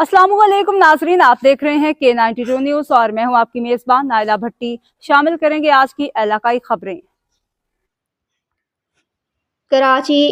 अस्सलाम वालेकुम नाजरीन, आप देख रहे हैं K92 न्यूज़ और मैं हूं आपकी मेज़बान नाइला भट्टी। शामिल करेंगे आज की इलाकाई खबरें। Karachi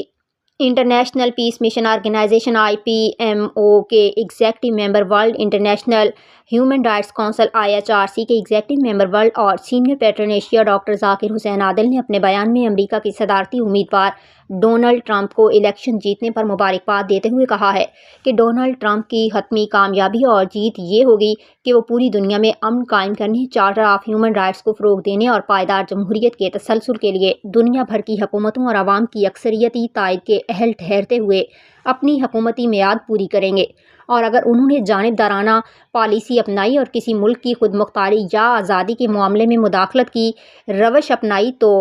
International Peace Mission Organization IPMO के executive member, World International Human Rights Council IHRC के एग्जेक्टिव मेंबर वर्ल्ड और senior patron Asia doctor Zakir Hussain Adil ने अपने बयान में अमेरिका के सदारती उम्मीदवार डोनाल्ड ट्रंप को इलेक्शन जीतने पर मुबारकबाद देते हुए कहा है कि डोनाल्ड ट्रंप की हतमी कामयाबी और जीत ये होगी कि वो पूरी दुनिया में अमन कायम करने, चार्टर ऑफ ह्यूमन राइट्स को फ़रोग देने और पायदार जमहूरियत के तसलसल के लिए दुनिया भर की हुकूमतों और आवाम की अक्सरियती तायद के अहल ठहरते हुए अपनी हुकूमती मियाद पूरी करेंगे। और अगर उन्होंने जानिबदाराना पॉलिसी अपनाई और किसी मुल्क की खुद मुख्तारी या आज़ादी के मामले में मुदाखलत की रवश अपनाई तो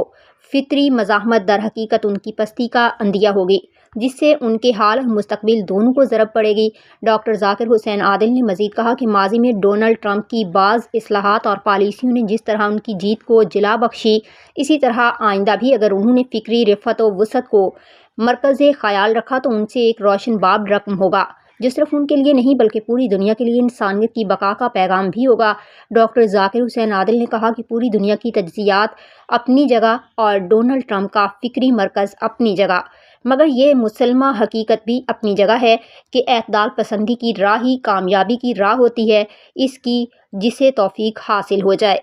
फितरी मज़ाहमत दर हकीकत उनकी पस्ती का अंदिया होगी, जिससे उनके हाल और मुस्तकबिल दोनों को ज़रब पड़ेगी। डॉक्टर जाकिर हुसैन आदिल ने मज़ीद कहा कि माजी में डोनाल्ड ट्रंप की बाज़ इस्लाहात और पॉलिसियों ने जिस तरह उनकी जीत को जिला बख्शी, इसी तरह आइंदा भी अगर उन्होंने फ़िक्री रिफ़त व वसअत को मरकज़ ख़याल रखा तो उनसे एक रोशन बाब रकम होगा जो सिर्फ उनके लिए नहीं बल्कि पूरी दुनिया के लिए इंसानियत की बका का पैगाम भी होगा। डॉक्टर जाकिर हुसैन आदिल ने कहा कि पूरी दुनिया की तज्ज़ियात अपनी जगह और डोनाल्ड ट्रंप का फ़िक्री मरकज़ अपनी जगह, मगर ये मुसलमा हकीकत भी अपनी जगह है कि एतदाल पसंदी की राह ही कामयाबी की राह होती है, इसकी जिसे तौफीक हासिल हो जाए।